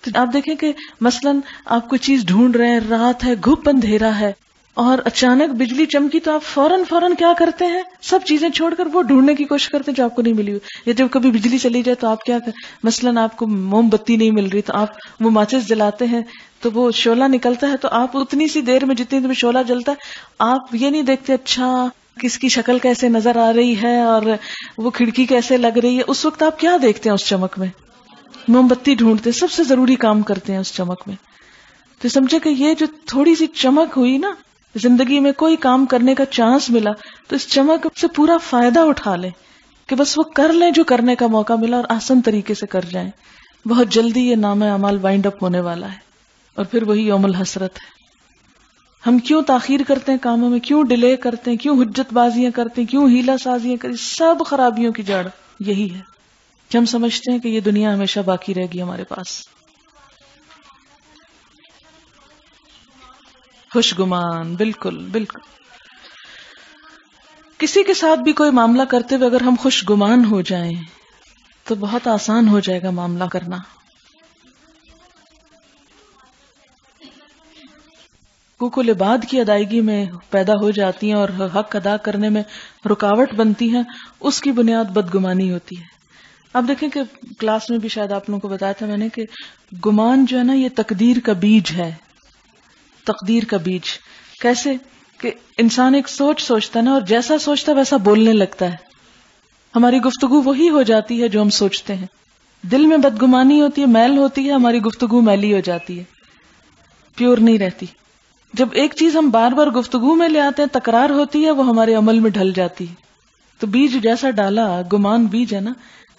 تو آپ دیکھیں کہ مثلاً آپ کوئی چیز ڈھونڈ رہے ہیں، رات ہے، گھپ اندھیرا ہے اور اچانک بجلی چمکی تو آپ فوراً کیا کرتے ہیں؟ سب چیزیں چھوڑ کر وہ ڈھونڈنے کی کوشش کرتے ہیں جو آپ کو نہیں ملی ہوئی. یا جب کبھی بجلی چلی جائے تو آپ کیا کریں؟ مثلاً آپ کو موم بتی نہیں مل رہی تو آپ وہ ماچس جلاتے ہیں تو وہ شعلہ نکلتا ہے، تو آپ اتنی سی دیر میں جتنی دیر میں شعلہ جلتا ہے آپ یہ نہیں دیکھتے اچھا کس کی شکل کیسے نظر آ رہی ہے اور وہ کھڑکی کیسے لگ رہی ہے. اس وقت آپ کیا دیکھتے ہیں؟ اس چمک میں موم بتی ڈھونڈتے، سب سے ضروری کام کرتے ہیں اس چمک میں. تو سمجھے کہ یہ جو تھوڑی سی چمک ہوئی نا، زندگی میں کوئی کام کرنے کا چانس ملا تو اس چمک سے پورا فائدہ اٹھا لیں کہ بس وہ کر لیں جو کرنے کا موقع ملا اور آسان طریقے سے کر جائیں. بہت جلدی یہ نامہ اعمال وائنڈ اپ ہونے والا ہے اور پھر وہی یوم الحسرت ہے. ہم کیوں تاخیر کرتے ہیں کاموں میں، کیوں ڈیلے کرتے ہیں، کیوں حجت بازیاں کرتے ہیں، کیوں ہیلا سازیاں کرتے ہیں؟ سب خرابیوں کی جڑ یہی ہے کہ ہم سمجھتے ہیں کہ یہ دنیا ہمیشہ باقی رہے گی ہمارے پاس. خوش گمان. بالکل بالکل. کسی کے ساتھ بھی کوئی معاملہ کرتے ہوئے اگر ہم خوش گمان ہو جائیں تو بہت آسان ہو جائے گا معاملہ کرنا. حقوق العباد کی ادائیگی میں پیدا ہو جاتی ہیں اور حق ادا کرنے میں رکاوٹ بنتی ہیں، اس کی بنیاد بدگمانی ہوتی ہے. اب دیکھیں کہ کلاس میں بھی شاید آپ لوگوں کو بتایا تھا میں نے کہ گمان جو ہے نا یہ تقدیر کا بیج ہے. تقدیر کا بیج کیسے کہ انسان ایک سوچتا ہے نا، اور جیسا سوچتا ہے ویسا بولنے لگتا ہے. ہماری گفتگو وہی ہو جاتی ہے جو ہم سوچتے ہیں. دل میں بدگمانی ہوتی ہے، میل ہوتی ہے، ہماری گفتگو میلی ہو جاتی ہے، پیور نہیں رہتی. جب ایک چیز ہم بار بار گفتگو میں لے آتے ہیں، تکرار ہوتی ہے، وہ ہمارے عمل میں ڈھل جاتی ہے. تو بیج جیسا ڈالا، گمان بیج ہے نا،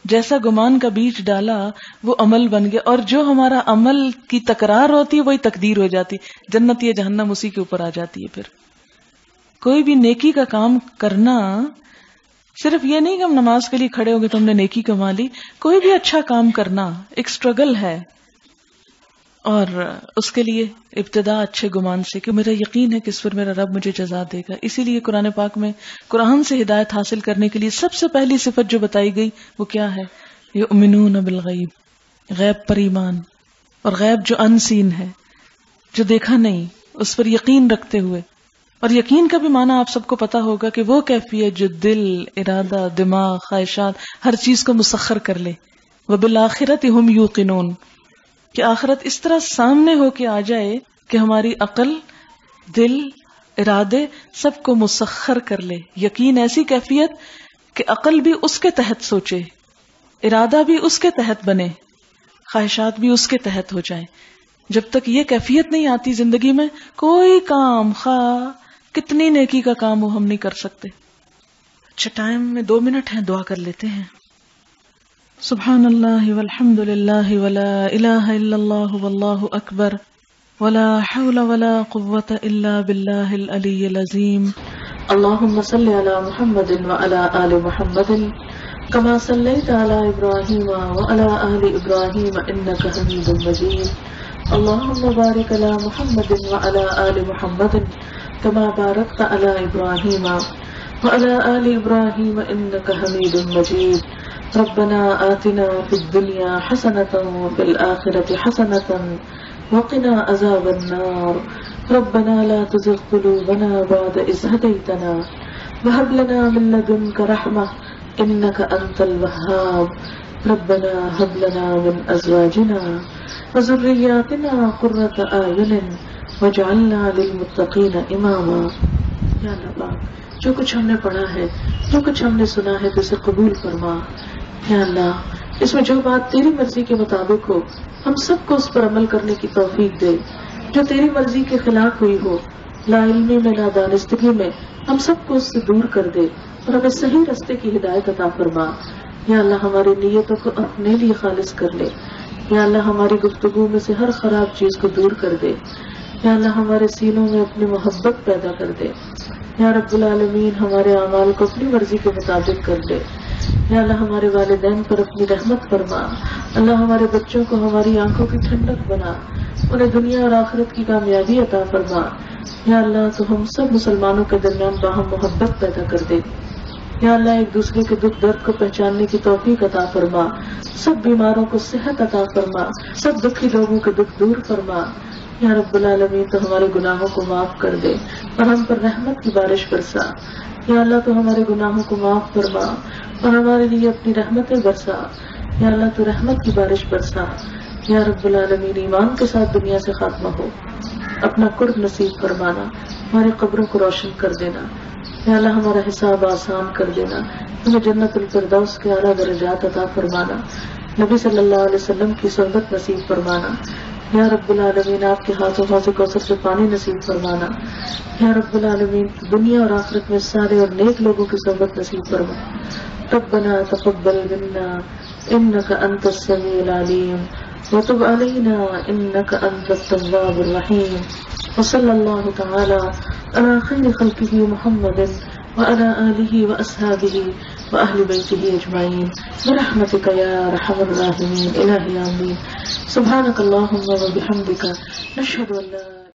جیسا گمان کا بیج ڈالا وہ عمل بن گیا، اور جو ہمارا عمل کی تکرار ہوتی ہے وہی تقدیر ہو جاتی. جنت یا جہنم اسی کے اوپر آ جاتی ہے. پھر کوئی بھی نیکی کا کام کرنا صرف یہ نہیں کہ ہم نماز کے لیے کھڑے ہو گئے تو ہم نے نیکی کما لی. کوئی بھی اچھا کام کرنا ایک سٹرگل ہے، اور اس کے لیے ابتدا اچھے گمان سے کہ میرا یقین ہے کہ اس پر میرا رب مجھے جزا دے گا. اسی لیے قرآن پاک میں قرآن سے ہدایت حاصل کرنے کے لیے سب سے پہلی صفت جو بتائی گئی وہ کیا ہے؟ یؤمنون بالغیب، غیب پر ایمان. اور غیب جو ان سین ہے، جو دیکھا نہیں، اس پر یقین رکھتے ہوئے. اور یقین کا بھی معنی آپ سب کو پتا ہوگا کہ وہ کیفیت جو دل، ارادہ، دماغ، خواہشات ہر چیز کو مسخر کر لے. وبالآخرۃ ہم یوقنون، کہ آخرت اس طرح سامنے ہو کے آ جائے کہ ہماری عقل، دل، ارادے سب کو مسخر کر لے. یقین ایسی کیفیت کہ عقل بھی اس کے تحت سوچے، ارادہ بھی اس کے تحت بنے، خواہشات بھی اس کے تحت ہو جائیں. جب تک یہ کیفیت نہیں آتی زندگی میں، کوئی کام، خواہ کتنی نیکی کا کام ہو، ہم نہیں کر سکتے. اچھا ٹائم میں 2 منٹ ہیں، دعا کر لیتے ہیں. سبحان اللہ والحمد للہ ولا الہ الا اللہ واللہ اکبر ولا حول ولا قوة الا باللہ العلی العظیم. اللہم صل علی محمد وعلی آل محمد کما صلیت علی ابراہیم وعلی آل ابراہیم انک حمید مجید. اللہم بارک علی محمد وعلی آل محمد کما بارکت علی ابراہیم وعلی آل ابراہیم انک حمید مجید. ربنا آتنا فی الدنیا حسنة وفی الآخرة حسنة وقنا عذاب النار. ربنا لا تزغ قلوبنا بعد إذ هديتنا وهب لنا من لدنك رحمة إنك أنت الوهاب. ربنا هب لنا من أزواجنا وذرياتنا قرة أعين واجعلنا للمتقين إماما. یا اللہ، جو کچھ ہم نے پڑھا ہے، جو کچھ ہم نے سنا ہے، تو اسے قبول فرما. یا اللہ، اس میں جو بات تیری مرضی کے مطابق ہو، ہم سب کو اس پر عمل کرنے کی توفیق دے. جو تیری مرضی کے خلاف ہوئی ہو، لا علمی میں، نادانستگی میں، ہم سب کو اس سے دور کر دے اور ہمیں صحیح راستے کی ہدایت عطا فرما. یا اللہ، ہماری نیتوں کو اپنے لیے خالص کر لے. یا اللہ، ہماری گفتگو میں سے ہر خراب چیز کو دور کر دے. یا اللہ، ہمارے سینوں میں اپنی محبت پیدا کر دے. یا رب العالمین، ہمارے اعمال کو اپنی مرضی کے مطابق کر دے. یا اللہ، ہمارے والدین پر اپنی رحمت فرما. اللہ، ہمارے بچوں کو ہماری آنکھوں کی ٹھنڈک بنا، انہیں دنیا اور آخرت کی کامیابی عطا فرما. یا اللہ، تو ہم سب مسلمانوں کے درمیان باہم محبت پیدا کر دے. یا اللہ، ایک دوسرے کے دکھ درد کو پہچاننے کی توفیق عطا فرما. سب بیماروں کو صحت عطا فرما، سب دکھی لوگوں کے دکھ دور فرما. یا رب العالمین، تو ہمارے گناہوں کو معاف کر دے اور ہم پر رحمت کی بارش برسا. یا اللہ، تو ہمارے گناہوں کو معاف فرما اور ہمارے لیے اپنی رحمتیں برسا. یا اللہ، تو رحمت کی بارش برسا. یا رب العالمین، ایمان کے ساتھ دنیا سے خاتمہ ہو، اپنا قرب نصیب فرمانا، ہماری قبروں کو روشن کر دینا. یا اللہ، ہمارا حساب آسان کر دینا، ہمیں جنت الفردوس کے اعلیٰ درجات عطا فرمانا، نبی صلی اللہ علیہ وسلم کی صحبت نصیب فرمانا. یا رب العالمین، آپ کے ہاتھوں حوض کوثر سے پانی نصیب فرمانا. یا رب العالمین، دنیا اور آخرت میں سارے اور نیک لوگوں کی صحبت نصیب فرما. ربنا تقبل منا انك انت السميع العليم وتب علينا انك انت التواب الرحيم. وصلى الله تعالى على خير خلقه محمد وعلى آله وأصحابه وأهل بيته أجمعين برحمتك يا أرحم الراحمين. إلهي آمين. سبحانك اللهم وبحمدك نشهد أن لا